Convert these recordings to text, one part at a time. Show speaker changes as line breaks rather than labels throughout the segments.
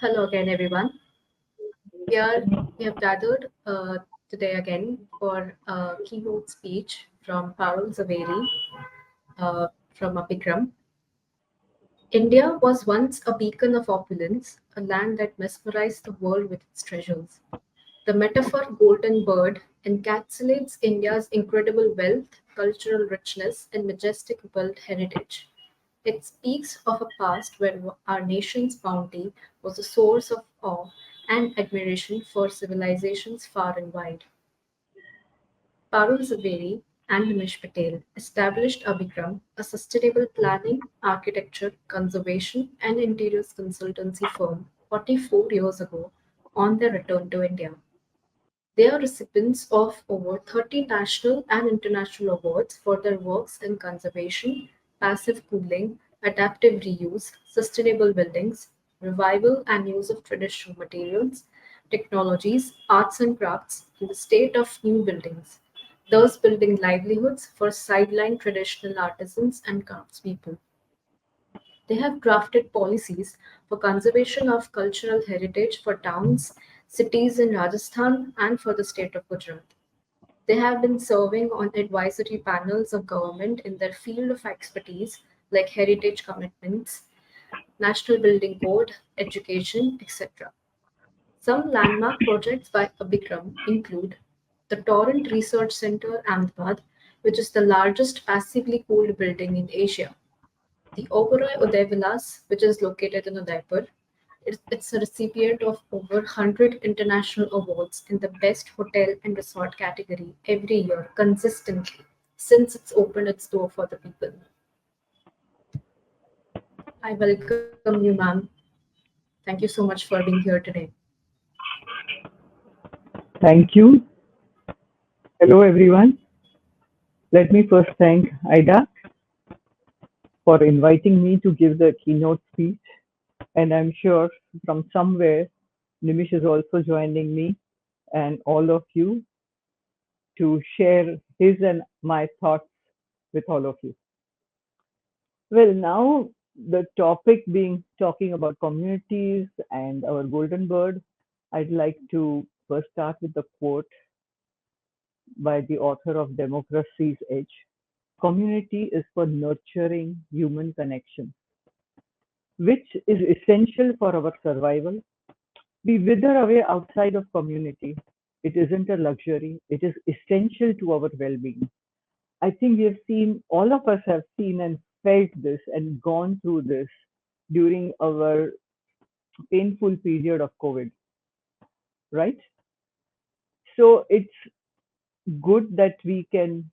Hello again, everyone. Here we have gathered today again for a keynote speech from Parul Zaveri from Abhikram. India was once a beacon of opulence, a land that mesmerized the world with its treasures. The metaphor golden bird encapsulates India's incredible wealth, cultural richness, and majestic world heritage. It speaks of a past where our nation's bounty was a source of awe and admiration for civilizations far and wide. Parul Zaveri and Nimish Patel established Abhikram, a sustainable planning, architecture, conservation, and interiors consultancy firm 44 years ago on their return to India. They are recipients of over 30 national and international awards for their works in conservation, passive cooling, adaptive reuse, sustainable buildings, revival and use of traditional materials, technologies, arts and crafts, and the state of new buildings, thus building livelihoods for sidelined traditional artisans and craftspeople. They have drafted policies for conservation of cultural heritage for towns, cities in Rajasthan, and for the state of Gujarat. They have been serving on advisory panels of government in their field of expertise like heritage commitments, national building code, education, etc. Some landmark projects by Abhikram include the Torrent Research Center, Ahmedabad, which is the largest passively cooled building in Asia. The Oberoi Uday which is located in Udaipur, it's a recipient of over 100 international awards in the Best Hotel and Resort category every year consistently since it's opened its door for the people. I welcome you, ma'am. Thank you so much for being here today.
Thank you. Hello, everyone. Let me first thank IDA for inviting me to give the keynote speech. And I'm sure from somewhere, Nimish is also joining me and all of you to share his and my thoughts with all of you. Well, now the topic being talking about communities and our golden bird, I'd like to first start with the quote by the author of Democracy's Edge. Community is for nurturing human connection, which is essential for our survival. We wither away outside of community. It isn't a luxury, it is essential to our well being. I think we have seen, all of us have seen and felt this and gone through this during our painful period of COVID, right? So it's good that we can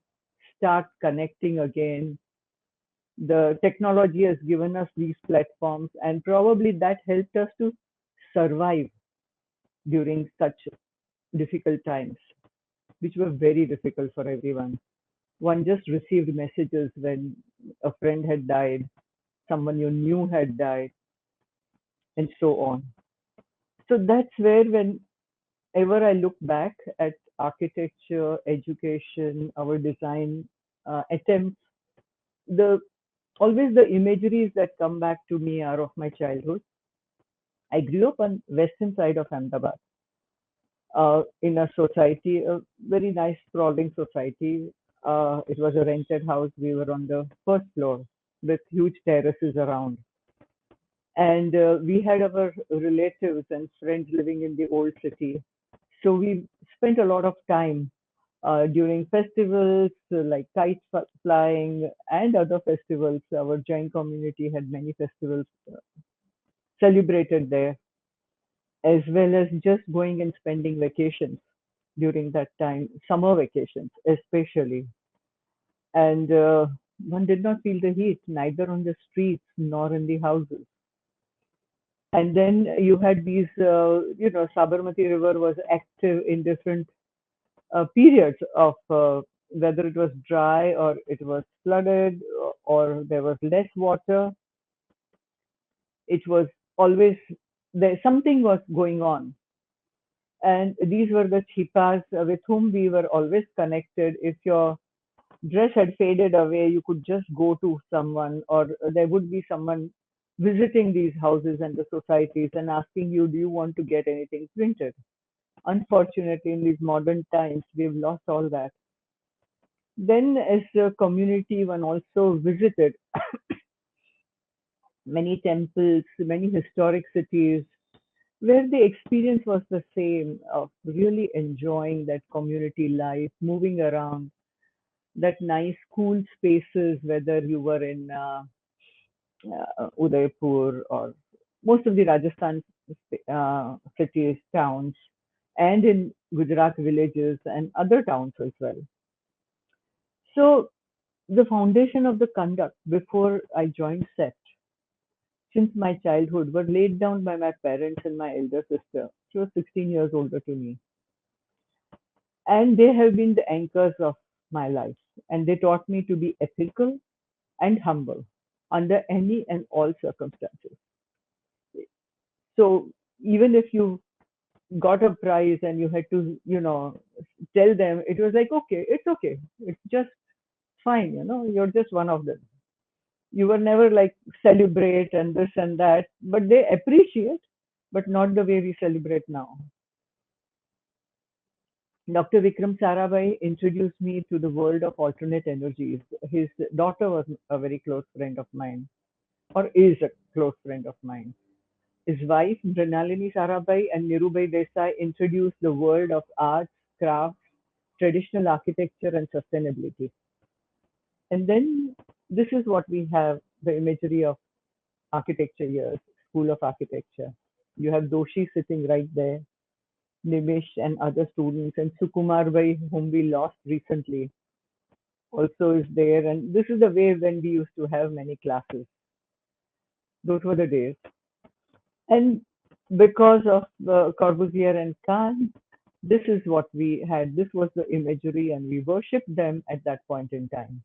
start connecting again. The technology has given us these platforms, and probably that helped us to survive during such difficult times, which were very difficult for everyone. One just received messages when a friend had died, someone you knew had died, and so on. So that's where, whenever I look back at architecture, education, our design attempts, the always the imageries that come back to me are of my childhood. I grew up on western side of Ahmedabad, in a society, a very nice sprawling society. It was a rented house. We were on the first floor with huge terraces around. And we had our relatives and friends living in the old city. So we spent a lot of time during festivals like kite flying and other festivals. Our joint community had many festivals celebrated there, as well as just going and spending vacations during that time, summer vacations especially. And one did not feel the heat, neither on the streets nor in the houses. And then you had these, Sabarmati River was active in different periods of whether it was dry or it was flooded or there was less water. It was always there, something was going on. And these were the chipas with whom we were always connected. If your dress had faded away, you could just go to someone, or there would be someone visiting these houses and the societies and asking you, do you want to get anything printed? Unfortunately, in these modern times, we've lost all that. Then, as a community, one also visited many temples, many historic cities, where the experience was the same of really enjoying that community life, moving around, that nice cool spaces, whether you were in Udaipur or most of the Rajasthan cities, towns, and in Gujarat villages and other towns as well. So the foundation of the conduct before I joined SET since my childhood were laid down by my parents and my elder sister. She was 16 years older to me. And they have been the anchors of my life. And they taught me to be ethical and humble under any and all circumstances. So even if you got a prize and you had to, tell them, it was like, okay, it's okay. It's just fine, you're just one of them. You were never like celebrate and this and that, but they appreciate, but not the way we celebrate now. Dr. Vikram Sarabhai introduced me to the world of alternate energies. His daughter was a very close friend of mine, or is a close friend of mine. His wife, Mrinalini Sarabhai and Nirubai Desai, introduced the world of arts, crafts, traditional architecture, and sustainability. And then this is what we have the imagery of architecture here, School of Architecture. You have Doshi sitting right there, Nimish and other students, and Sukumar Bhai, whom we lost recently, also is there. And this is the way when we used to have many classes. Those were the days. And because of Corbusier and Kahn, this is what we had. This was the imagery, and we worshipped them at that point in time.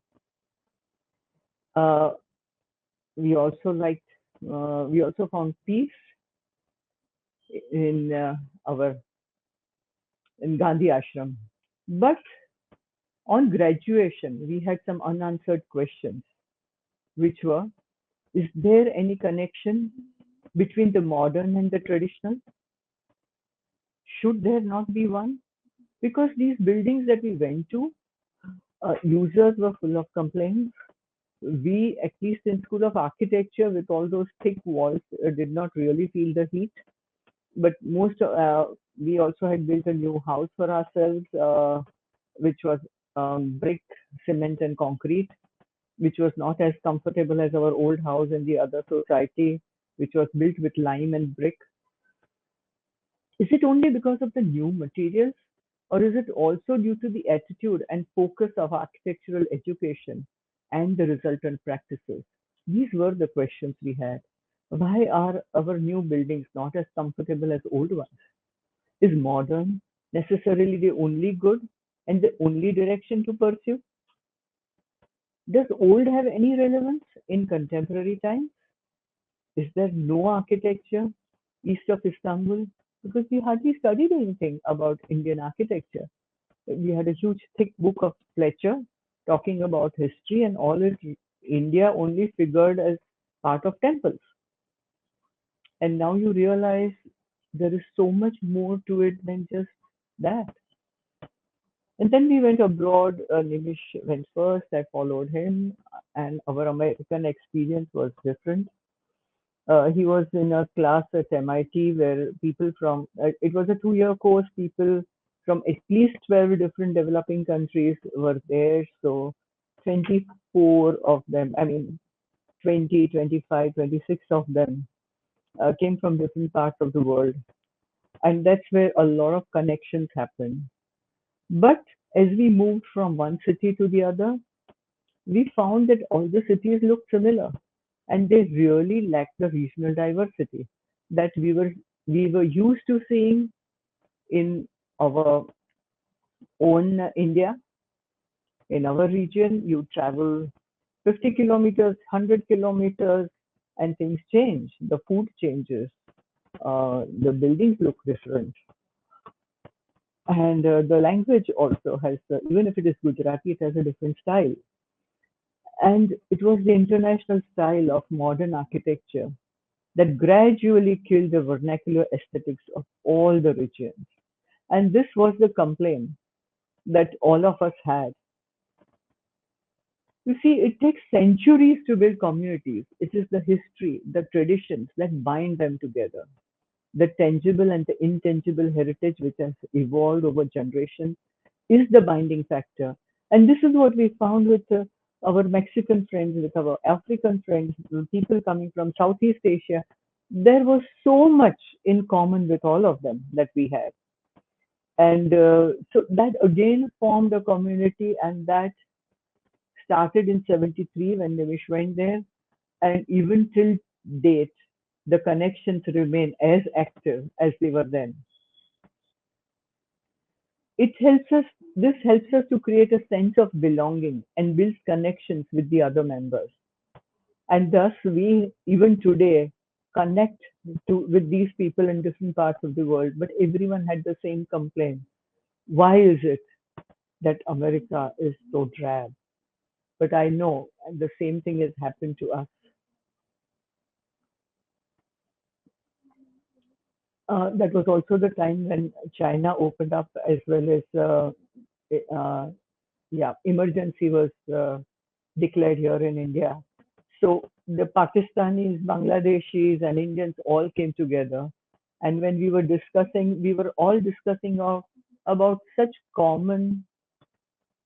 Uh, we also liked, we also found peace in our in Gandhi Ashram. But on graduation, we had some unanswered questions, which were: is there any connection between the modern and the traditional? Should there not be one? Because these buildings that we went to, users were full of complaints. We, at least in School of Architecture, with all those thick walls, did not really feel the heat. But we also had built a new house for ourselves, which was brick, cement, and concrete, which was not as comfortable as our old house in the other society, which was built with lime and brick. Is it only because of the new materials, or is it also due to the attitude and focus of architectural education and the resultant practices? These were the questions we had. Why are our new buildings not as comfortable as old ones? Is modern necessarily the only good and the only direction to pursue? Does old have any relevance in contemporary times? Is there no architecture east of Istanbul? Because we hardly studied anything about Indian architecture. We had a huge thick book of Fletcher talking about history, and all is India only figured as part of temples. And now you realize there is so much more to it than just that. And then we went abroad. Nimish went first. I followed him, and our American experience was different. He was in a class at MIT where people from it was a 2 year course. People from at least 12 different developing countries were there. So 24 of them, I mean 20, 25, 26 of them came from different parts of the world, and that's where a lot of connections happen. But as we moved from one city to the other, we found that all the cities looked similar, and they really lacked the regional diversity that we were used to seeing in our own India. In our region, you travel 50 kilometers, 100 kilometers, and things change. The food changes, the buildings look different, and the language also has, even if it is Gujarati, it has a different style. And it was the international style of modern architecture that gradually killed the vernacular aesthetics of all the regions. And this was the complaint that all of us had. You see, it takes centuries to build communities. It is the history, the traditions that bind them together. The tangible and the intangible heritage which has evolved over generations is the binding factor. And this is what we found with our Mexican friends, with our African friends, with people coming from Southeast Asia. There was so much in common with all of them that we had. And so that again formed a community, and that started in 73 when Nimish went there. And even till date, the connections remain as active as they were then. It helps us, this helps us to create a sense of belonging and builds connections with the other members. And thus, we even today connect with these people in different parts of the world, but everyone had the same complaint. Why is it that America is so drab? But I know the same thing has happened to us. That was also the time when China opened up, as well as uh, yeah, emergency was declared here in India. So the Pakistanis, Bangladeshis, and Indians all came together. And when we were discussing, we were all discussing about such common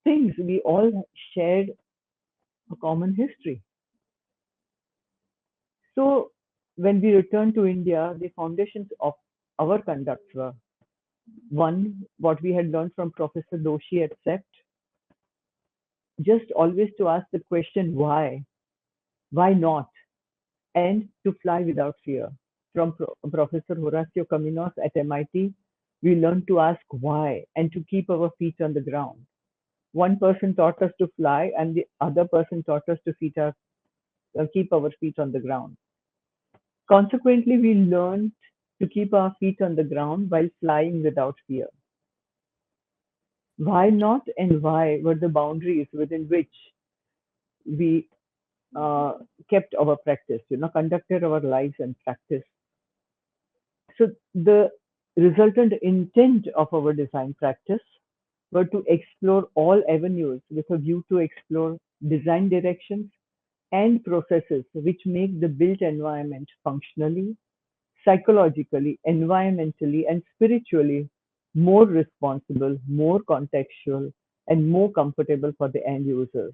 things. We all shared a common history. So when we returned to India, the foundations of our conduct were one, what we had learned from Professor Doshi at CEPT, just always to ask the question why not, and to fly without fear. From Professor Horacio Caminos at MIT, we learned to ask why and to keep our feet on the ground. One person taught us to fly, and the other person taught us to keep our feet on the ground. Consequently, we learned to keep our feet on the ground while flying without fear. Why not and why were the boundaries within which we uh, kept our practice, conducted our lives and practice. So the resultant intent of our design practice were to explore all avenues with a view to explore design directions and processes which make the built environment functionally, psychologically, environmentally, and spiritually more responsible, more contextual, and more comfortable for the end users.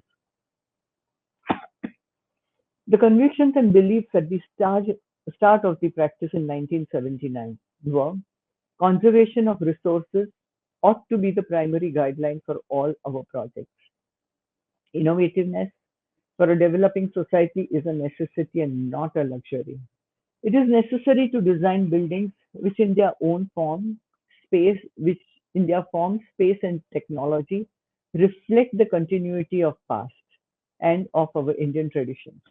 The convictions and beliefs at the start of the practice in 1979 were conservation of resources ought to be the primary guideline for all our projects. Innovativeness for a developing society is a necessity and not a luxury. It is necessary to design buildings which in their own form, which in their form, space and technology reflect the continuity of past and of our Indian traditions.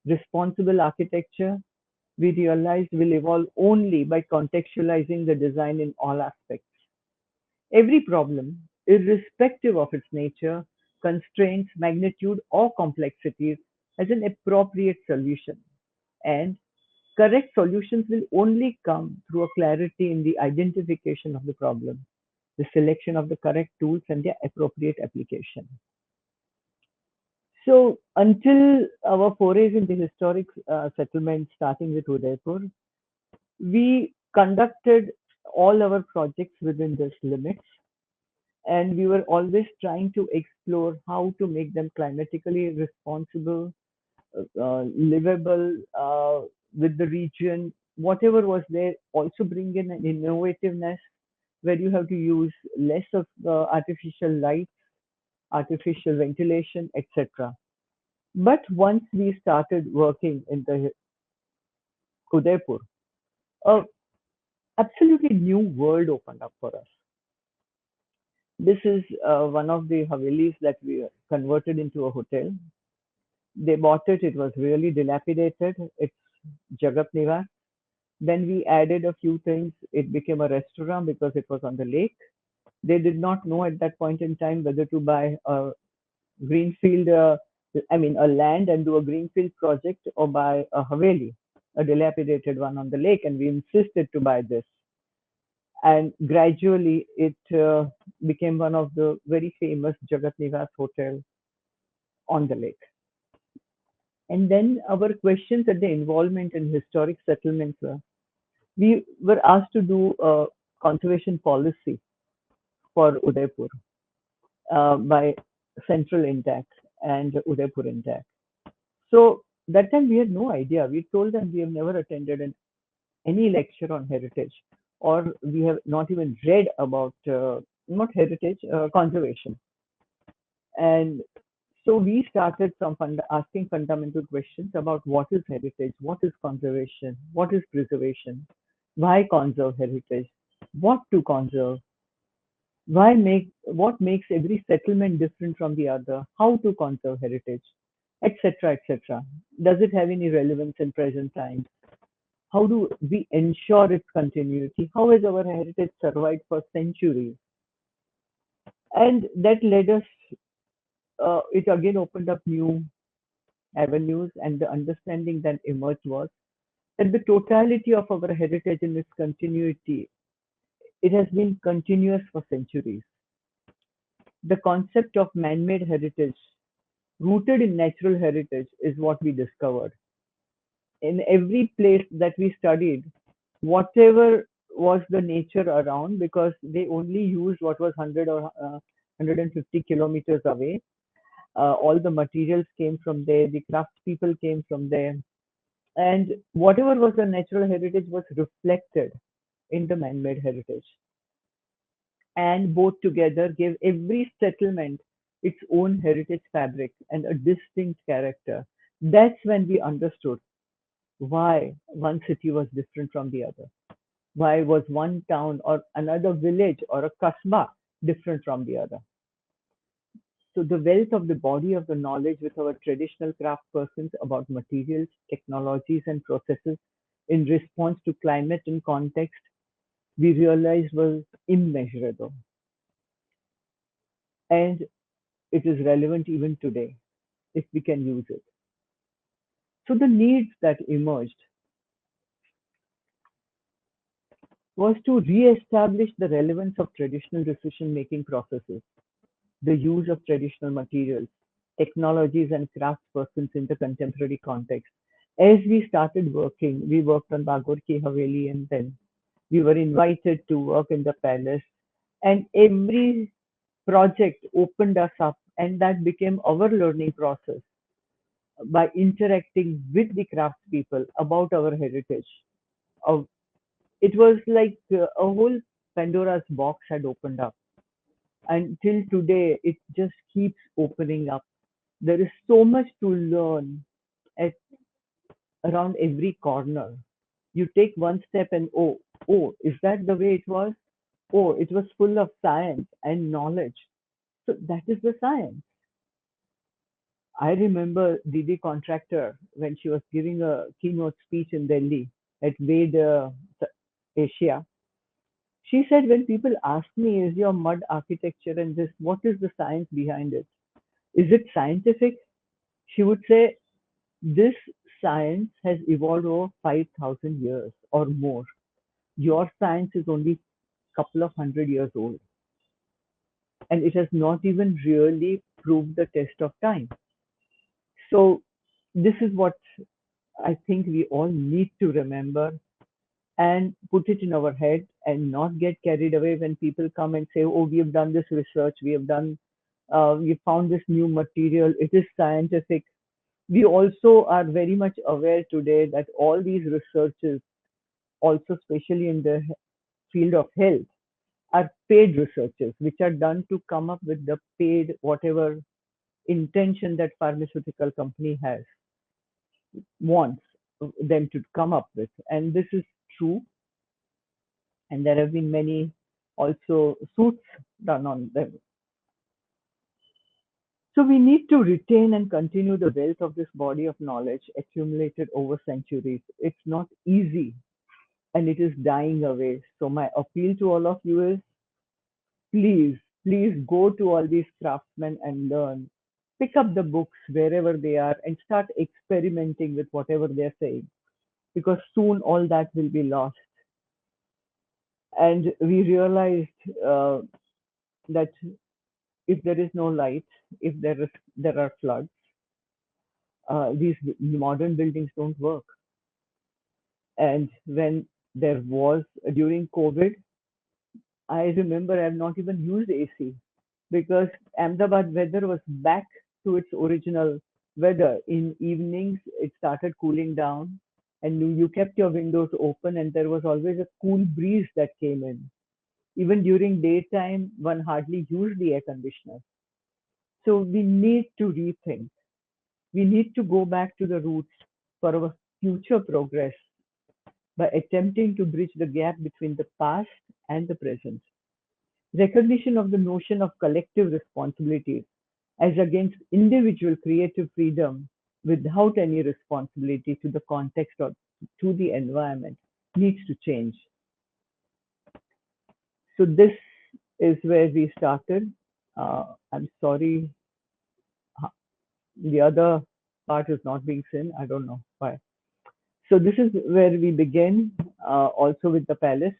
Responsible architecture, we realized, will evolve only by contextualizing the design in all aspects. Every problem, irrespective of its nature, constraints, magnitude, or complexities, has an appropriate solution. And correct solutions will only come through a clarity in the identification of the problem, the selection of the correct tools, and their appropriate application. So, until our forays into historic settlements, starting with Udaipur, we conducted all our projects within this limits, and we were always trying to explore how to make them climatically responsible, livable with the region, whatever was there. Also bring in an innovativeness where you have to use less of artificial light, artificial ventilation, etc. But once we started working in the Udaipur, a absolutely new world opened up for us. This is one of the Havelis that we converted into a hotel. They bought it, it was really dilapidated. It's Jagat Niwas. Then we added a few things. It became a restaurant because it was on the lake. They did not know at that point in time whether to buy a greenfield, a land and do a greenfield project or buy a Haveli. a dilapidated one on the lake, and we insisted to buy this. And gradually, it became one of the very famous Jagat Niwas hotel on the lake. And then our questions at the involvement in historic settlements were, we were asked to do a conservation policy for Udaipur by Central Intact and Udaipur Intact. So that time we had no idea. We told them we have never attended any lecture on heritage, or we have not even read about not heritage, conservation. And so we started asking fundamental questions about what is heritage, what is conservation, what is preservation, why conserve heritage, what to conserve, what makes every settlement different from the other, how to conserve heritage, etc., etc. Does it have any relevance in present times? How do we ensure its continuity? How has our heritage survived for centuries? And that led us, it again opened up new avenues, and the understanding that emerged was that the totality of our heritage and its continuity, it has been continuous for centuries. The concept of man-made heritage, rooted in natural heritage, is what we discovered. In every place that we studied, whatever was the nature around, because they only used what was 100 or 150 kilometers away. All the materials came from there, the craftspeople came from there, and whatever was the natural heritage was reflected in the man-made heritage. And both together gave every settlement its own heritage fabric and a distinct character. That's when we understood why one city was different from the other. Why was one town or another village or a kasbah different from the other? So the wealth of the body of the knowledge with our traditional craft persons about materials, technologies, and processes in response to climate and context, we realized was immeasurable. And it is relevant even today if we can use it. So the needs that emerged was to re-establish the relevance of traditional decision-making processes, the use of traditional materials, technologies, and craftspersons in the contemporary context. As we started working, we worked on Bagor Ki Haveli, and then we were invited to work in the palace. And every project opened us up, and that became our learning process by interacting with the craftspeople about our heritage. Of It was like a whole Pandora's box had opened up. Until today, it just keeps opening up. There is so much to learn at around every corner. You take one step and is that the way it was? Oh, it was full of science and knowledge. So that is the science. I remember Didi Contractor when she was giving a keynote speech in Delhi at Wade Asia. She said, when people ask me, is your mud architecture and this, what is the science behind it? Is it scientific? She would say, this science has evolved over 5,000 years or more. Your science is only a couple of hundred years old, and it has not even really proved the test of time. So, this is what I think we all need to remember and put it in our head and not get carried away when people come and say, oh, we have done this research, we found this new material, it is scientific. We also are very much aware today that all these researches, also especially in the field of health, are paid researches, which are done to come up with the paid whatever intention that pharmaceutical company wants them to come up with. And this is true. And there have been many also suits done on them. So we need to retain and continue the wealth of this body of knowledge accumulated over centuries. It's not easy, and it is dying away. So my appeal to all of you is, please, please go to all these craftsmen and learn. Pick up the books wherever they are and start experimenting with whatever they're saying. because soon all that will be lost. And we realized that if there is no light, if there are floods, these modern buildings don't work. And when there was during COVID, I remember I've not even used AC because Ahmedabad weather was back to its original weather. In evenings, it started cooling down, and you kept your windows open, and there was always a cool breeze that came in. Even during daytime, one hardly used the air conditioner. So we need to rethink. We need to go back to the roots for our future progress by attempting to bridge the gap between the past and the present. Recognition of the notion of collective responsibility as against individual creative freedom without any responsibility to the context or to the environment needs to change. So this is where we started. I'm sorry, the other part is not being seen. I don't know why. So this is where we begin, also with the palace,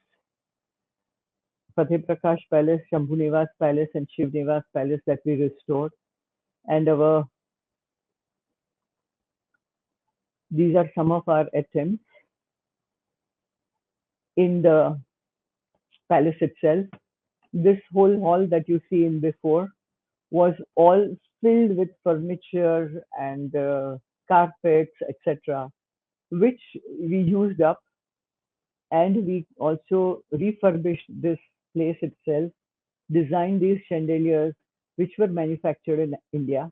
Fateh Prakash Palace, Shambhu Nivas Palace, and Shiv Nivas Palace that we restored. And these are some of our attempts in the palace itself. This whole hall that you see in before was all filled with furniture and carpets, etc., which we used up, and we also refurbished this place itself, designed these chandeliers which were manufactured in India.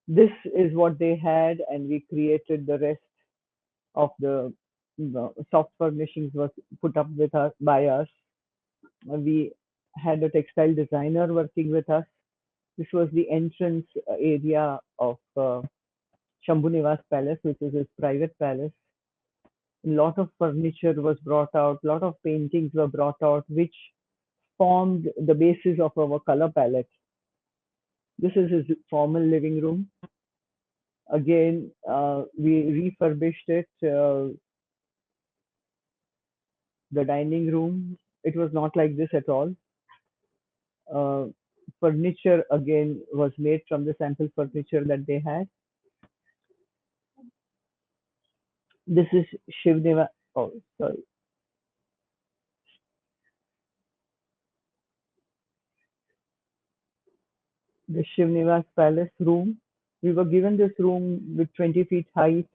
This is what they had, and we created the rest of the soft furnishings was put up with us by us. We had a textile designer working with us. This was the entrance area of Shambhu Nivas Palace, which is his private palace. A lot of furniture was brought out, a lot of paintings were brought out, which formed the basis of our color palette. This is his formal living room. Again, we refurbished it. The dining room, it was not like this at all. Uh, Furniture again was made from the sample furniture that they had. This is Shivneva. Oh, sorry. The Shivnivas Palace room. We were given this room with 20 feet height,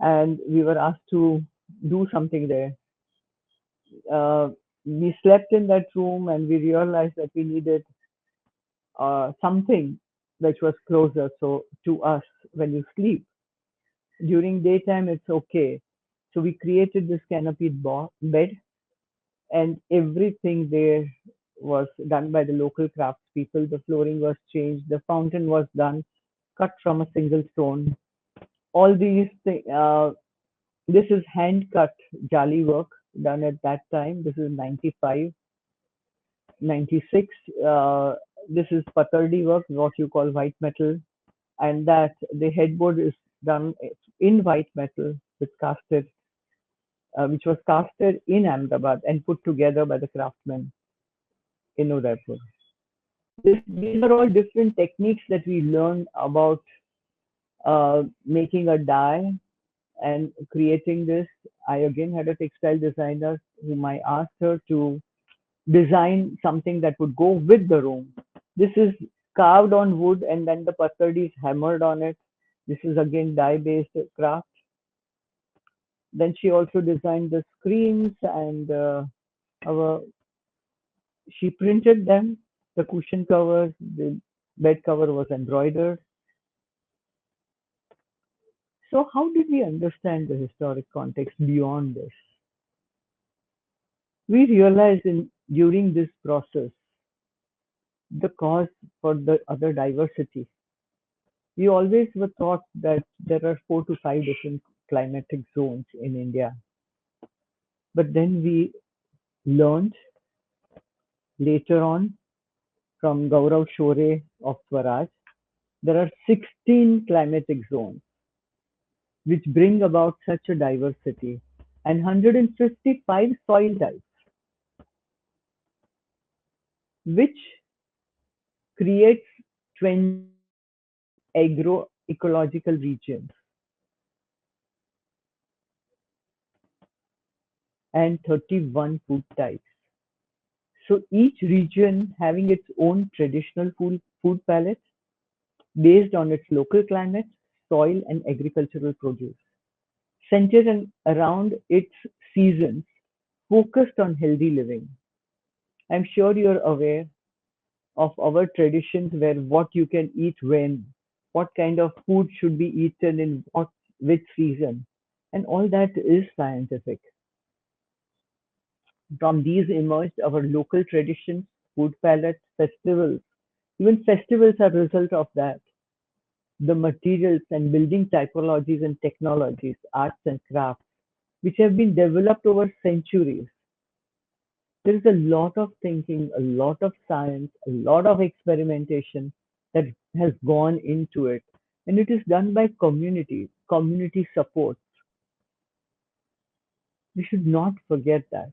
and we were asked to do something there. We slept in that room, and we realized that we needed something which was closer so to us when you sleep. During daytime, it's okay. So we created this canopied bed, and everything there was done by the local craftspeople. The flooring was changed, the fountain was done, cut from a single stone. All these things, this is hand cut jali work done at that time. This is 95, 96. This is patardi work, what you call white metal, and that the headboard is done in white metal with casted, which was casted in Ahmedabad and put together by the craftsmen in Udaipur. These are all different techniques that we learn about making a die and creating this. I again had a textile designer whom I asked her to design something that would go with the room. This is carved on wood and then the pattard is hammered on it. This is again dye-based craft. Then she also designed the screens and our she printed them. The cushion covers, the bed cover was embroidered. So how did we understand the historic context beyond this? We realized during this process the cause for the other diversity. We always were taught that there are 4 to 5 different climatic zones in India. But then we learned later on from Gaurav Shore of Swaraj, there are 16 climatic zones. which bring about such a diversity, and 155 soil types, which creates 22 agroecological regions and 31 food types. So each region having its own traditional food palette based on its local climate, soil, and agricultural produce, centered around its seasons, focused on healthy living. I'm sure you're aware of our traditions where what you can eat when, what kind of food should be eaten in which season, and all that is scientific. From these emerged our local traditions, food palettes, festivals. Even festivals are a result of that. The materials and building typologies and technologies, arts and crafts, which have been developed over centuries. There is a lot of thinking, a lot of science, a lot of experimentation that has gone into it. And it is done by community support. We should not forget that.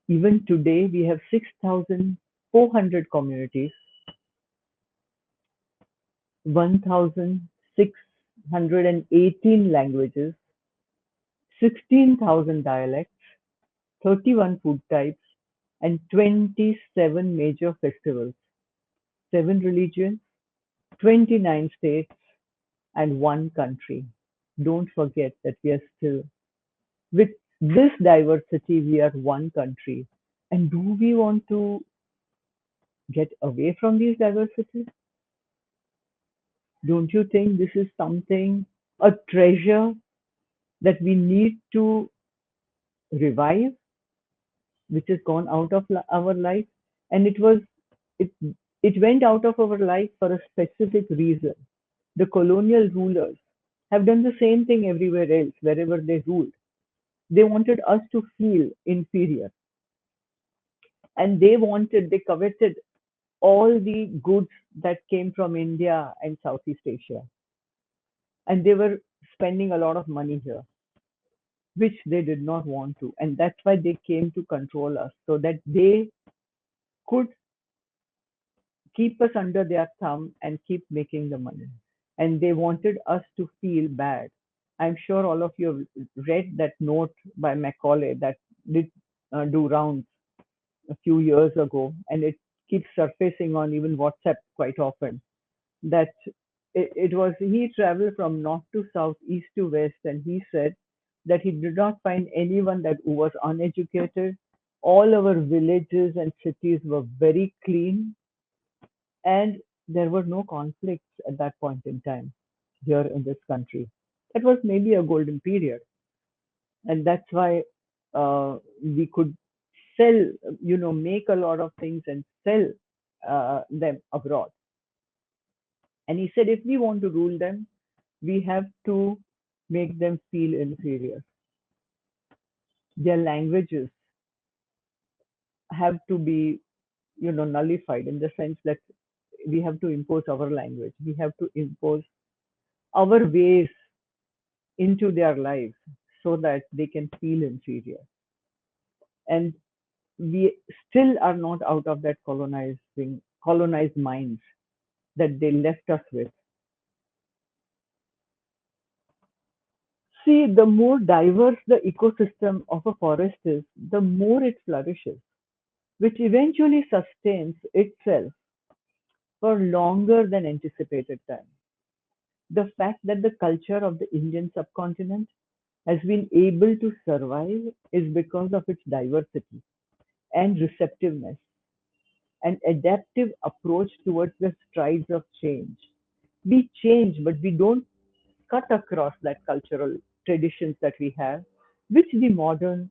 Even today, we have 6,400 communities, 1,618 languages, 16,000 dialects, 31 food types, and 27 major festivals, 7 religions, 29 states, and 1 country. Don't forget that we are still, with this diversity, we are one country. And do we want to get away from these diversities? Don't you think this is something, a treasure that we need to revive, which has gone out of our life? And it, it went out of our life for a specific reason. The colonial rulers have done the same thing everywhere else, wherever they ruled. They wanted us to feel inferior, and they coveted all the goods that came from India and Southeast Asia. And they were spending a lot of money here, which they did not want to. And that's why they came to control us so that they could keep us under their thumb and keep making the money. And they wanted us to feel bad. I'm sure all of you have read that note by Macaulay that did do rounds a few years ago, and it keeps surfacing on even WhatsApp quite often. That it was he traveled from north to south, east to west, and he said that he did not find anyone that who was uneducated. All our villages and cities were very clean, and there were no conflicts at that point in time here in this country. That was maybe a golden period, and that's why we could sell, make a lot of things and sell them abroad. And he said, if we want to rule them, we have to make them feel inferior. Their languages have to be, nullified in the sense that we have to impose our language. We have to impose our ways into their lives so that they can feel inferior. And we still are not out of that colonized minds that they left us with. See, the more diverse the ecosystem of a forest is, the more it flourishes, which eventually sustains itself for longer than anticipated time. The fact that the culture of the Indian subcontinent has been able to survive is because of its diversity and receptiveness and adaptive approach towards the strides of change. We change, but we don't cut across that cultural traditions that we have, which the modern,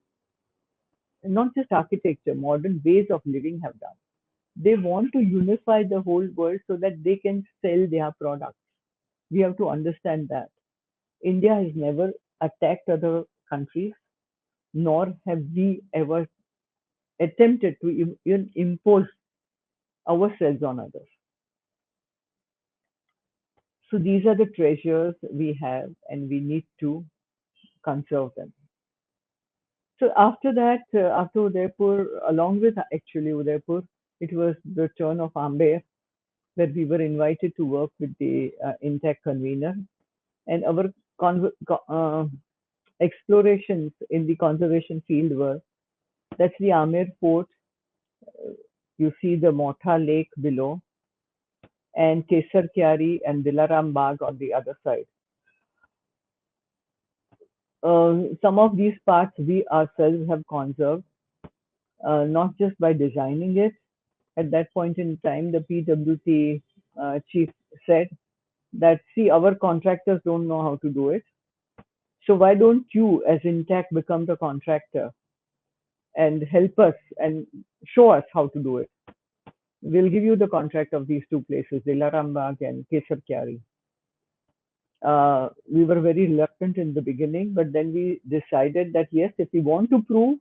not just architecture, modern ways of living have done. They want to unify the whole world so that they can sell their products. We have to understand that. India has never attacked other countries, nor have we ever attempted to even impose ourselves on others. So these are the treasures we have, and we need to conserve them. So after that, after Udaipur, along with actually Udaipur, it was the turn of Amber, where we were invited to work with the INTAC convener, and our explorations in the conservation field were, that's the Amer Fort. You see the Motha Lake below, and Kesar Kyari and Dilaram Bagh on the other side. Some of these parts we ourselves have conserved, not just by designing it. At that point in time, the PWT chief said that, see, our contractors don't know how to do it. So why don't you, as Intact, become the contractor and help us and show us how to do it? We'll give you the contract of these two places, Dilaram Bagh and Kesar Kyari. We were very reluctant in the beginning, but then we decided that yes, if we want to prove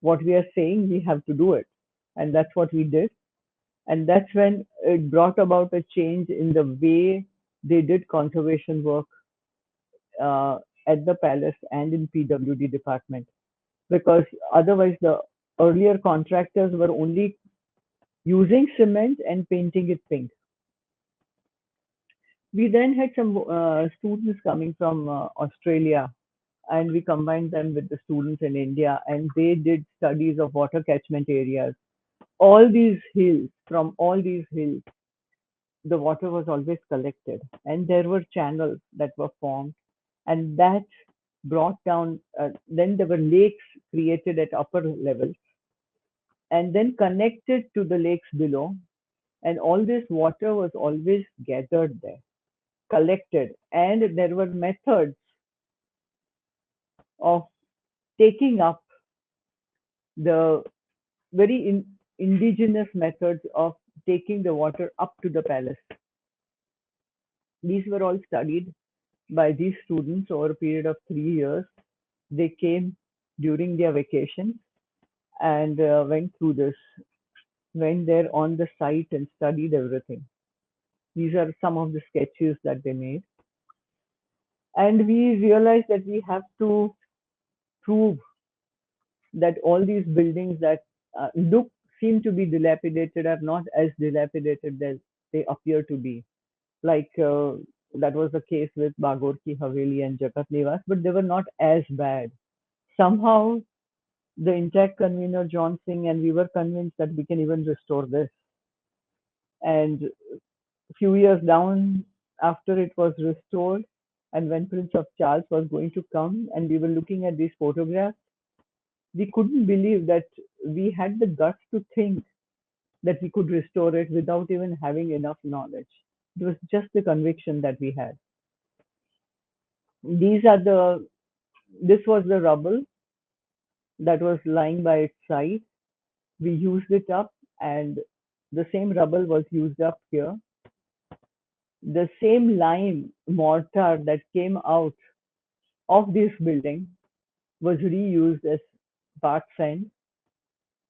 what we are saying, we have to do it. And that's what we did. And that's when it brought about a change in the way they did conservation work uh, at the palace and in PWD department. Because otherwise, the earlier contractors were only using cement and painting it pink. We then had some students coming from Australia, and we combined them with the students in India, and they did studies of water catchment areas. All these hills, from all these hills, the water was always collected, and there were channels that were formed, and that brought down. Then there were lakes created at upper levels, and then connected to the lakes below, and all this water was always gathered there, collected, and there were methods of taking up the very indigenous methods of taking the water up to the palace. These were all studied by these students over a period of 3 years. They came during their vacation and went through this, went there on the site and studied everything. These are some of the sketches that they made. And we realized that we have to prove that all these buildings that seem to be dilapidated are not as dilapidated as they appear to be. Like that was the case with Bagor Ki Haveli and Jagat Niwas, but they were not as bad. Somehow, the intact convener John Singh and we were convinced that we can even restore this. And a few years down after it was restored, and when Prince of Charles was going to come, and we were looking at these photographs, we couldn't believe that we had the guts to think that we could restore it without even having enough knowledge. It was just the conviction that we had. These are the, this was the rubble that was lying by its side. We used it up, and the same rubble was used up here. The same lime mortar that came out of this building was reused as part sand.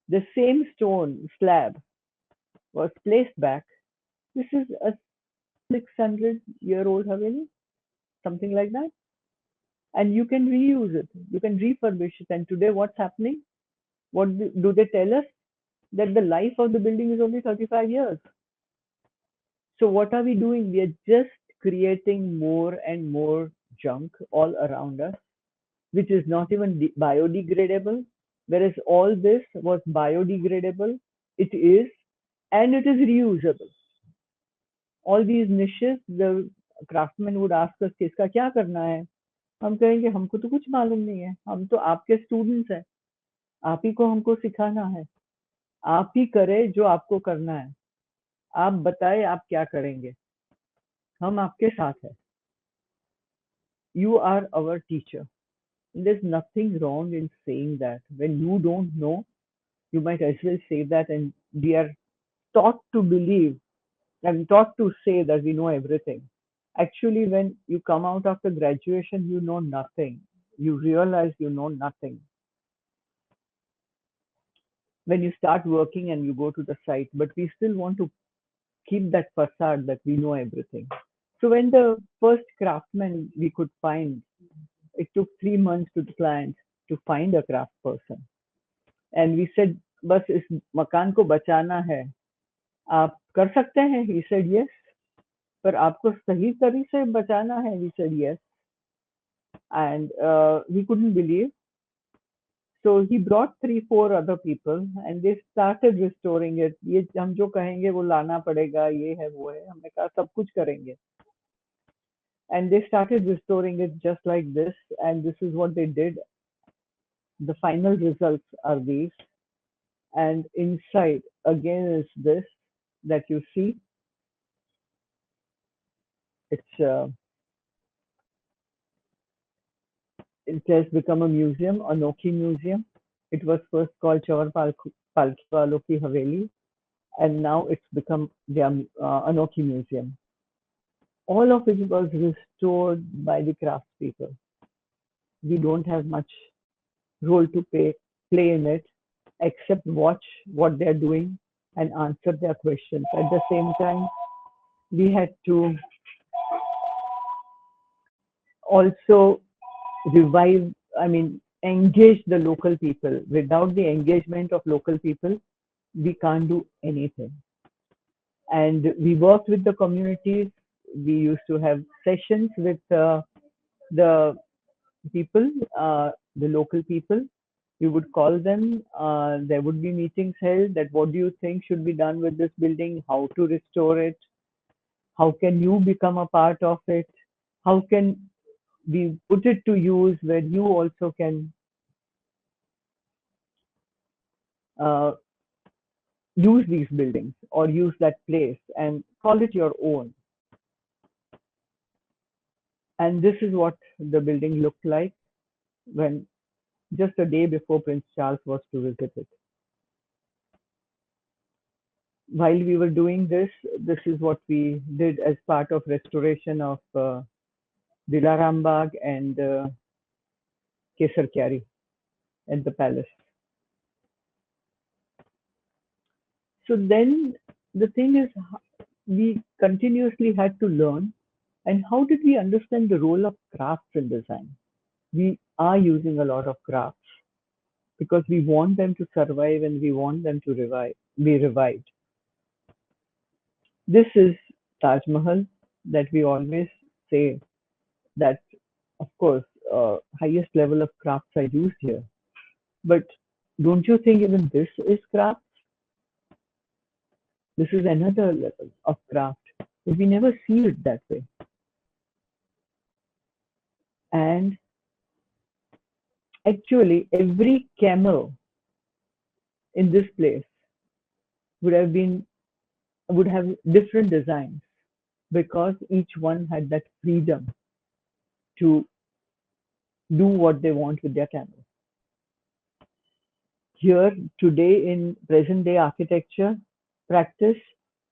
The same stone slab was placed back. This is a 600-year-old Haveli, something like that. And you can reuse it, you can refurbish it. And today, what's happening? What do they tell us? That the life of the building is only 35 years. So, what are we doing? We are just creating more and more junk all around us, which is not even biodegradable. Whereas all this was biodegradable, it is, and it is reusable. All these niches, the craftsmen would ask us, इसका क्या करना है? हम कहेंगे हमको तो कुछ मालूम नहीं है, हम तो आपके स्टूडेंट्स हैं, आप ही को हमको सिखाना है, आप ही करें जो आपको करना है, आप बताएं आप क्या करेंगे, हम आपके साथ हैं. You are our teacher. There's nothing wrong in saying that. When you don't know, you might as well say that, and we are taught to believe and taught to say that we know everything. Actually, when you come out after graduation, you know nothing. You realize you know nothing. When you start working and you go to the site, but we still want to keep that facade that we know everything. So when the first craftsman we could find, it took 3 months to the client to find a craft person. And we said, बस इस मकान को बचाना है, आप कर सकते हैं? He said yes. पर आपको सही तरीके से बचाना है? We said yes. And we couldn't believe. So he brought 3, 4 other people and they started restoring it. ये हम जो कहेंगे वो लाना पड़ेगा, ये है वो है, हमने कहा सब कुछ करेंगे. And they started restoring it just like this, and this is what they did. The final results are these, and inside again is this that you see. It's it has become a museum, Anokhi Museum. It was first called Chawar Palki Walo Ki Haveli, and now it's become the Anokhi Museum. All of it was restored by the craftspeople. We don't have much role to play in it, except watch what they're doing and answer their questions. At the same time, we had to also revive, engage the local people. Without the engagement of local people, we can't do anything. And we worked with the communities. We used to have sessions with the people, the local people. We would call them. There would be meetings held that what do you think should be done with this building, how to restore it, how can you become a part of it, how can we put it to use where you also can uh, use these buildings or use that place and call it your own. And this is what the building looked like when just a day before Prince Charles was to visit it. While we were doing this, this is what we did as part of restoration of Dilaram Bagh and Kesar Kyari at the palace. So then the thing is, we continuously had to learn. And how did we understand the role of crafts in design? We are using a lot of crafts because we want them to survive and we want them to be revived. This is Taj Mahal that we always say that, of course, highest level of crafts are used here. But don't you think even this is craft? This is another level of craft, but we never see it that way. And actually, every camel in this place would have different designs because each one had that freedom to do what they want with their camel. Here today in present day architecture practice,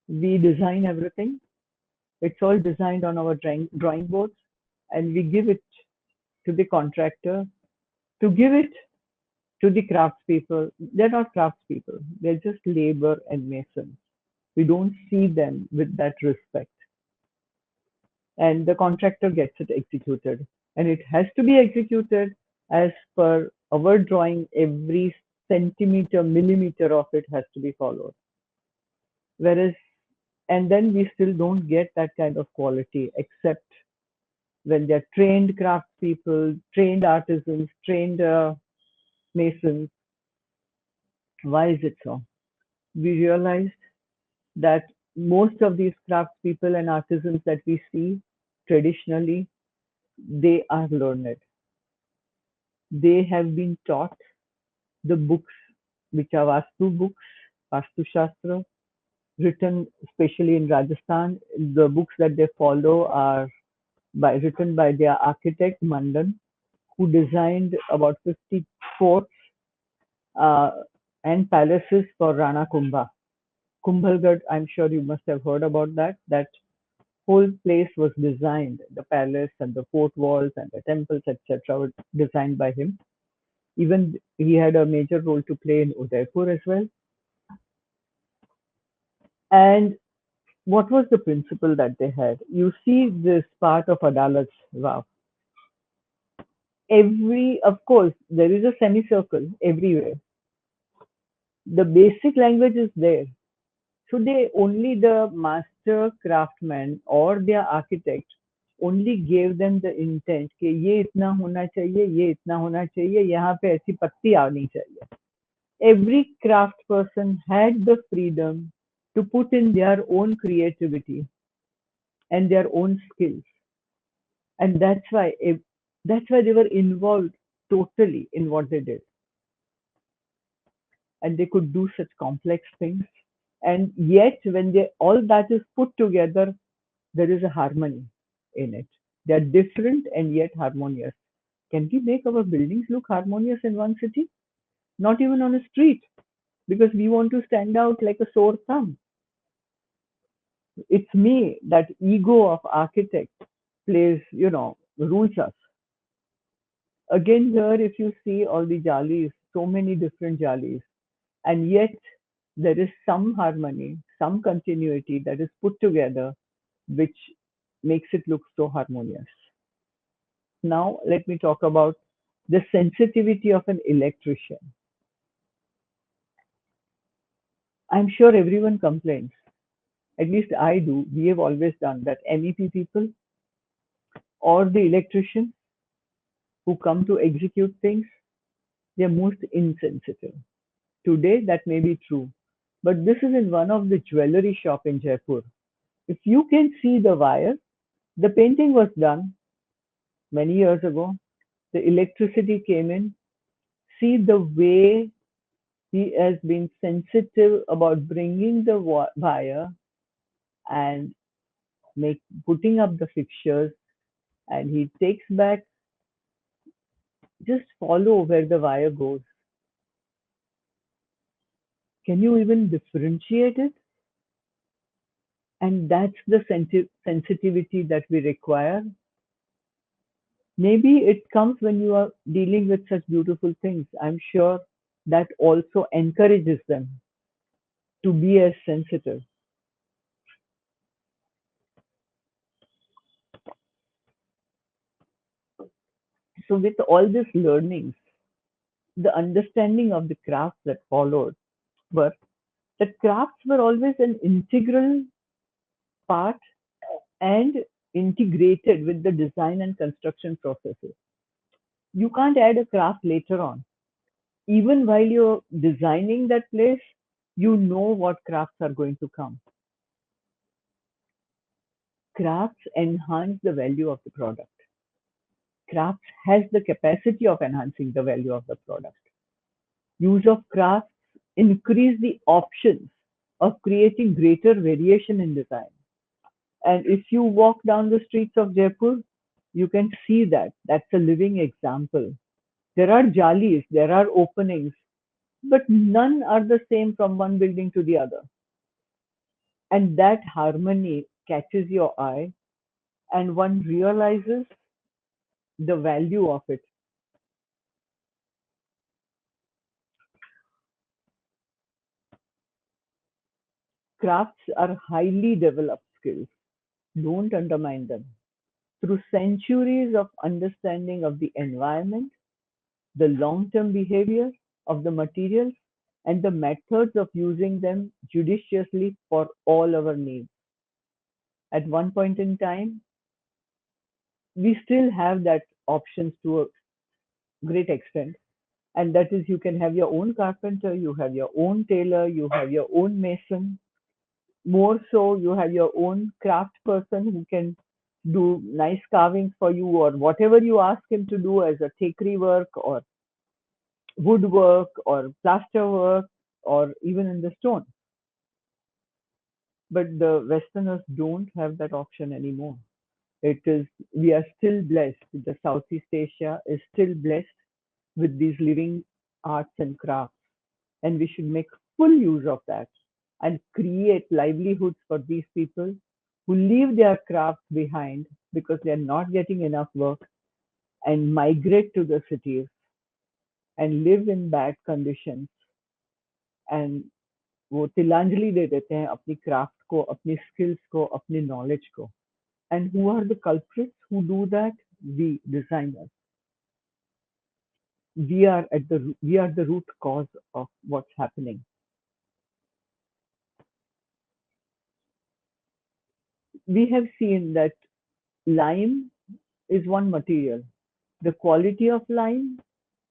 we design everything. It's all designed on our drawing boards and we give it to the contractor to give it to the craftspeople. They're not craftspeople, they're just labor and masons. We don't see them with that respect. And the contractor gets it executed. And it has to be executed as per our drawing. Every centimeter, millimeter of it has to be followed. Whereas, and then we still don't get that kind of quality except when they're trained craftspeople, trained artisans, trained masons. Why is it so? We realized that most of these craftspeople and artisans that we see traditionally, they are learned. They have been taught the books, which are Vastu books, Vastu Shastra, written especially in Rajasthan. The books that they follow are written by their architect, Mandan, who designed about 50 forts uh, and palaces for Rana Kumbha. Kumbhalgarh, I'm sure you must have heard about that. That whole place was designed, the palace and the fort walls and the temples, etc., were designed by him. Even he had a major role to play in Udaipur as well. And What was the principle that they had? You see this part of Adalat's wow. Of course, there is a semicircle everywhere. The basic language is there. So they only the master craftsman or their architect only gave them the intent कि ये इतना होना चाहिए, ये इतना होना चाहिए, यहाँ पे ऐसी पत्ती आनी चाहिए. Every craft person had the freedom to put in their own creativity and their own skills, and that's why they were involved totally in what they did, and they could do such complex things. And yet, when they all that is put together, there is a harmony in it. They are different and yet harmonious. Can we make our buildings look harmonious in one city? Not even on a street, because we want to stand out like a sore thumb. It's me, that ego of architect plays, rules us. Again, here, if you see all the jalis, so many different jalis, and yet there is some harmony, some continuity that is put together, which makes it look so harmonious. Now, let me talk about the sensitivity of an electrician. I'm sure everyone complains. At least I do. We have always done that. MEP people or the electricians who come to execute things, they're most insensitive. Today, that may be true. But this is in one of the jewelry shop in Jaipur. If you can see the wire, the painting was done many years ago. The electricity came in. See the way he has been sensitive about bringing the wire and putting up the fixtures, and he takes back, just follow where the wire goes. Can you even differentiate it? And that's the sensitivity that we require. Maybe it comes when you are dealing with such beautiful things. I'm sure that also encourages them to be as sensitive. So, with all these learnings, the understanding of the crafts that followed were that crafts were always an integral part and integrated with the design and construction processes. You can't add a craft later on. Even while you're designing that place, you know what crafts are going to come. Crafts enhance the value of the product. Crafts has the capacity of enhancing the value of the product. Use of crafts increase the options of creating greater variation in design. And if you walk down the streets of Jaipur, you can see that. That's a living example. There are jalis, there are openings, but none are the same from one building to the other. And that harmony catches your eye, and one realizes the value of it. Crafts are highly developed skills. Don't undermine them. Through centuries of understanding of the environment, the long-term behavior of the materials, and the methods of using them judiciously for all our needs. At one point in time, we still have that options to a great extent, and that is you can have your own carpenter, you have your own tailor, you have your own mason. More so, you have your own craft person who can do nice carvings for you, or whatever you ask him to do as a takery work or woodwork or plaster work or even in the stone. But the Westerners don't have that option anymore. It is We are still blessed. The Southeast Asia is still blessed with these living arts and crafts, and we should make full use of that and create livelihoods for these people who leave their crafts behind because they are not getting enough work and migrate to the cities and live in bad conditions and वो तिलांजलि दे देते हैं अपनी craft को, अपनी skills को, अपनी knowledge को. And who are the culprits who do that? We designers. We are the root cause of what's happening. We have seen that lime is one material. The quality of lime,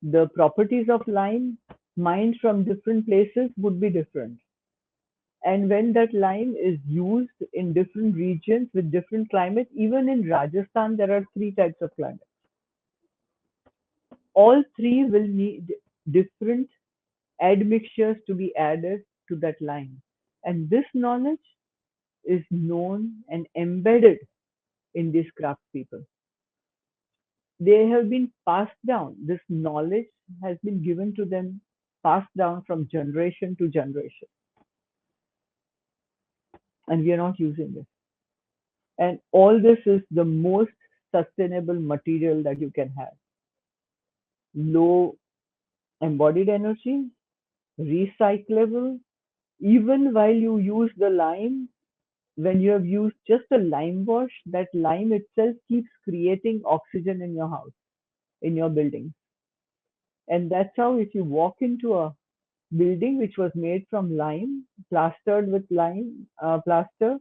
the properties of lime, mined from different places would be different. And when that lime is used in different regions with different climate, even in Rajasthan, there are three types of climate. All three will need different admixtures to be added to that lime. And this knowledge is known and embedded in these craftspeople. They have been passed down. This knowledge has been given to them, passed down from generation to generation. And we are not using it. And all this is the most sustainable material that you can have. Low embodied energy, recyclable. Even while you use the lime, when you have used just a lime wash, that lime itself keeps creating oxygen in your house, in your building. And that's how, if you walk into a building which was made from lime, plastered with lime plaster,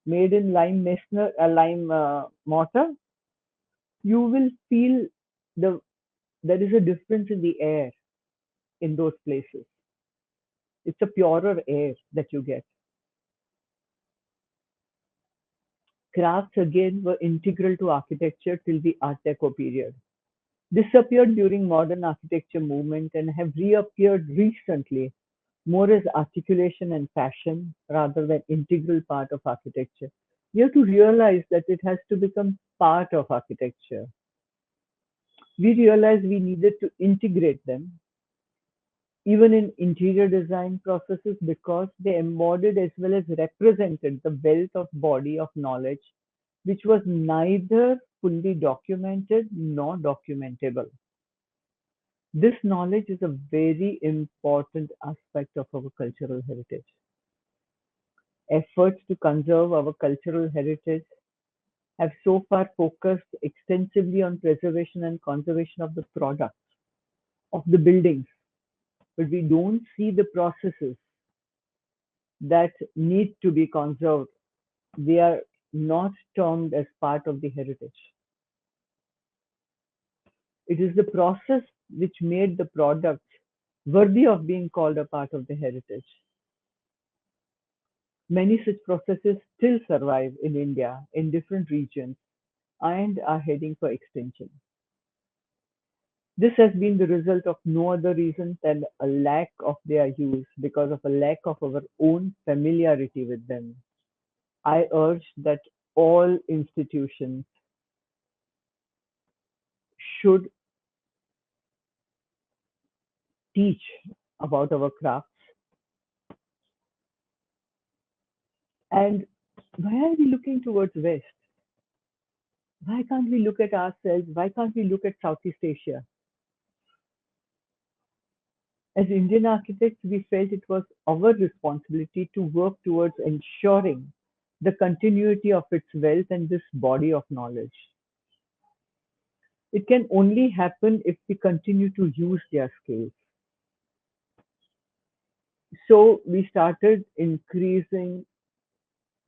made in lime mortar, you will feel the there is a difference in the air in those places. It's a purer air that you get. Crafts again were integral to architecture till the Art Deco period, disappeared during modern architecture movement and have reappeared recently more as articulation and fashion rather than integral part of architecture. We have to realize that it has to become part of architecture. We realized we needed to integrate them even in interior design processes because they embodied as well as represented the wealth of body of knowledge which was neither fully documented nor documentable. This knowledge is a very important aspect of our cultural heritage. Efforts to conserve our cultural heritage have so far focused extensively on preservation and conservation of the products, of the buildings, but we don't see the processes that need to be conserved. They are not termed as part of the heritage. It is the process which made the product worthy of being called a part of the heritage. Many such processes still survive in India in different regions and are heading for extinction. This has been the result of no other reason than a lack of their use because of a lack of our own familiarity with them. I urge that all institutions should teach about our crafts. And why are we looking towards West? Why can't we look at ourselves? Why can't we look at Southeast Asia? As Indian architects, we felt it was our responsibility to work towards ensuring the continuity of its wealth and this body of knowledge. It can only happen if we continue to use their skills. So we started increasing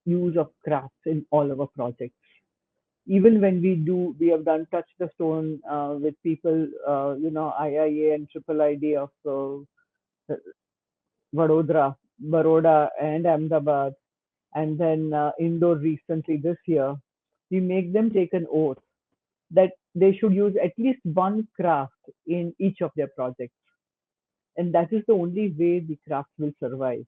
use of crafts in all our projects. Even when we have done touch the stone with people, IIA and triple ID of Baroda and Ahmedabad, and then Indore recently this year, we make them take an oath that they should use at least one craft in each of their projects. And that is the only way the craft will survive.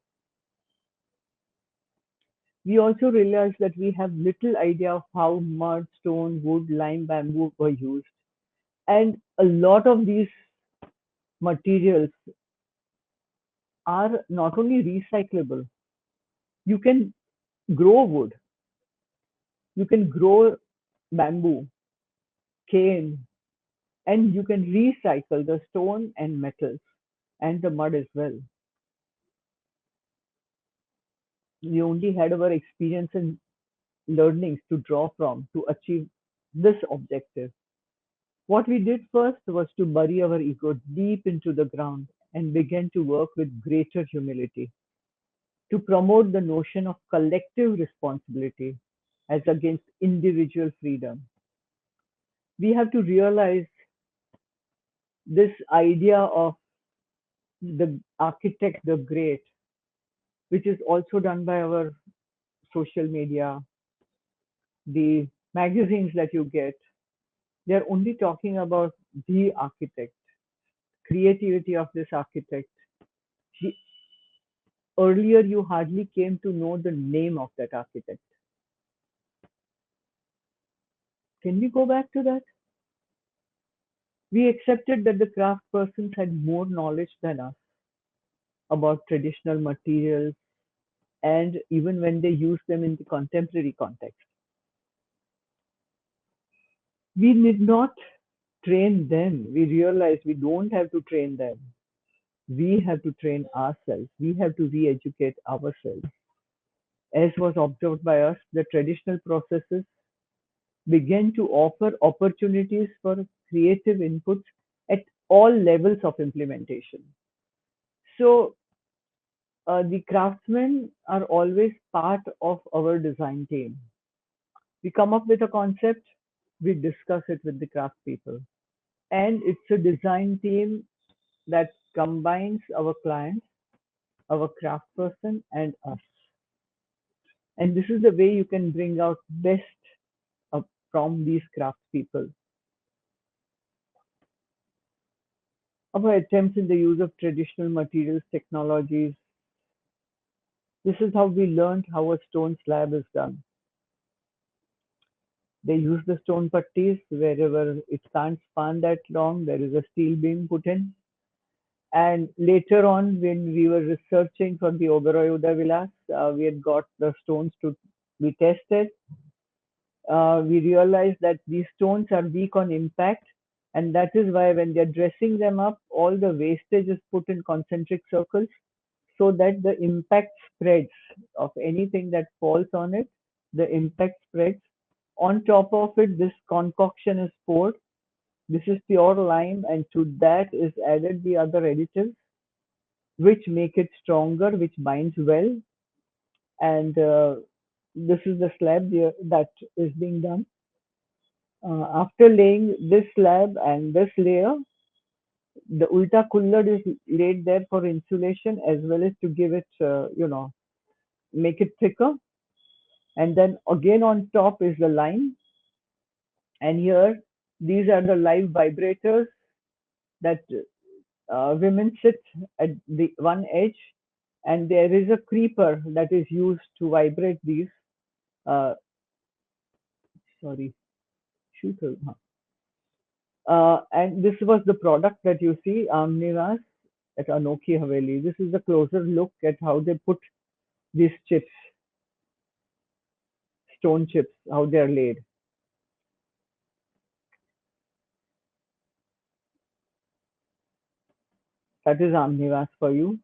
We also realized that we have little idea of how mud, stone, wood, lime, bamboo were used. And a lot of these materials are not only recyclable, you can grow wood, you can grow bamboo, cane, and you can recycle the stone and metals and the mud as well. We only had our experience and learnings to draw from to achieve this objective. What we did first was to bury our ego deep into the ground and began to work with greater humility to promote the notion of collective responsibility as against individual freedom. We have to realize this idea of the architect, the great, which is also done by our social media, the magazines that you get, they're only talking about the architect, creativity of this architect. He, earlier, you hardly came to know the name of that architect. Can we go back to that? We accepted that the craft persons had more knowledge than us about traditional materials and even when they use them in the contemporary context. We did not train them. We realized we don't have to train them. We have to train ourselves. We have to re educate ourselves. As was observed by us, the traditional processes began to offer opportunities for creative inputs at all levels of implementation. So, the craftsmen are always part of our design team. We come up with a concept, we discuss it with the craft people. And it's a design team that combines our clients, our craft person, and us. And this is the way you can bring out best from these craft people. Our attempts in the use of traditional materials, technologies. This is how we learned how a stone slab is done. They use the stone putties wherever it can't span that long. There is a steel beam put in. And later on, when we were researching for the Oberoi Udavilas, we had got the stones to be tested. We realized that these stones are weak on impact, and that is why when they're dressing them up, all the wastage is put in concentric circles so that the impact spreads of anything that falls on it, the impact spreads. On top of it, this concoction is poured. This is pure lime, and to that is added the other additives, which make it stronger, which binds well. And this is the slab that is being done. After laying this slab and this layer, the ulta kullad is laid there for insulation as well as to give it, make it thicker. And then again on top is the lime. And here, these are the live vibrators that women sit at the one edge, and there is a creeper that is used to vibrate these. Uh, sorry, shooter. And this was the product that you see, Amnivas at Anokhi Haveli. This is a closer look at how they put these chips, stone chips, how they are laid. That is Amnivas for you.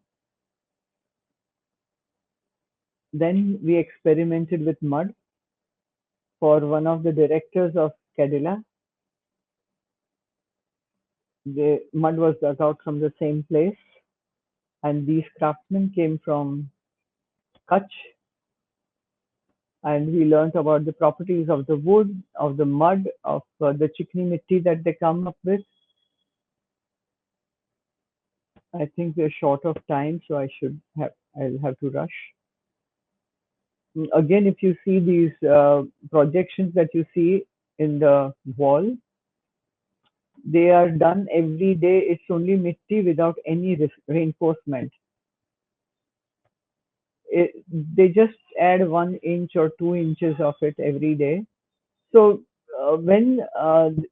Then we experimented with mud for one of the directors of Cadilla. The mud was dug out from the same place, and these craftsmen came from Kutch, and we learned about the properties of the wood, of the mud, of the chikni mitti that they come up with. I think we're short of time, so I'll have to rush. Again, if you see these projections that you see in the wall, they are done every day. It's only mitti without any reinforcement. They just add 1 inch or 2 inches of it every day. So when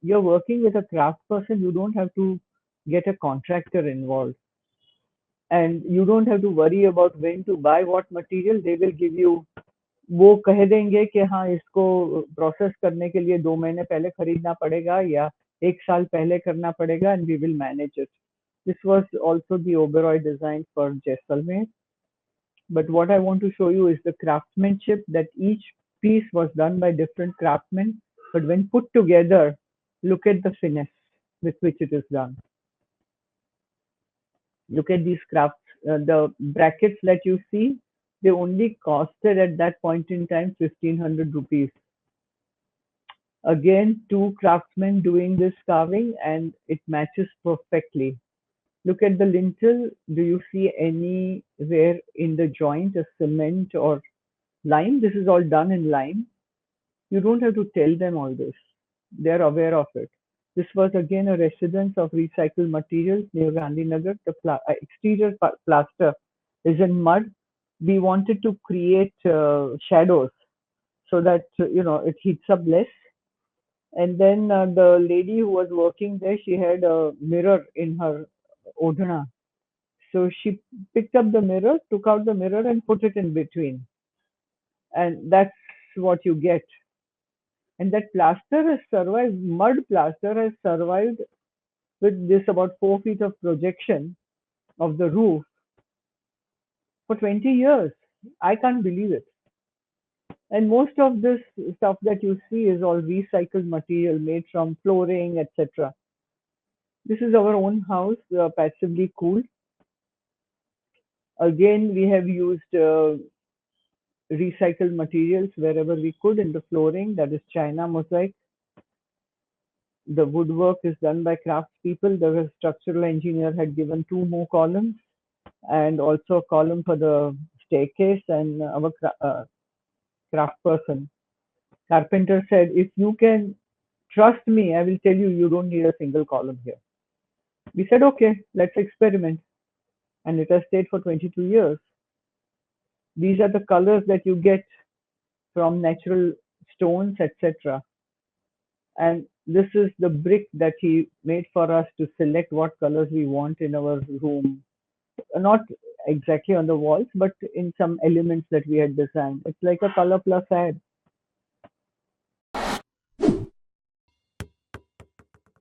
you're working with a craft person, you don't have to get a contractor involved, and you don't have to worry about when to buy what material. They will give you, वो कह देंगे कि हाँ इसको process करने के लिए 2 महीने पहले खरीदना पड़ेगा या 1 साल पहले करना पड़ेगा, and we will manage it. This was also the Oberoi design for Jaisalmer. But what I want to show you is the craftsmanship, that each piece was done by different craftsmen, but when put together, look at the finesse with which it is done. Look at these crafts. The brackets that you see, they only costed at that point in time 1500 rupees. Again, two craftsmen doing this carving, and it matches perfectly. Look at the lintel. Do you see anywhere in the joint a cement or lime? This is all done in lime. You don't have to tell them all this. They're aware of it. This was again a residence of recycled materials near Gandhinagar. The exterior plaster is in mud. We wanted to create shadows so that it heats up less. And then the lady who was working there, she had a mirror in her odhana. So she picked up the mirror, took out the mirror, and put it in between. And that's what you get. And that plaster has survived, mud plaster has survived with this about 4 feet of projection of the roof for 20 years. I can't believe it. And most of this stuff that you see is all recycled material made from flooring, etc. This is our own house, passively cooled. Again, we have used recycled materials wherever we could in the flooring, that is China mosaic. The woodwork is done by craftspeople. The structural engineer had given two more columns and also a column for the staircase, and our craft person, carpenter, said, if you can trust me, I will tell you, you don't need a single column here. We said, okay, let's experiment. And it has stayed for 22 years. These are the colors that you get from natural stones, etc. And this is the brick that he made for us to select what colors we want in our room. Not exactly on the walls, but in some elements that we had designed. It's like a color plus ad.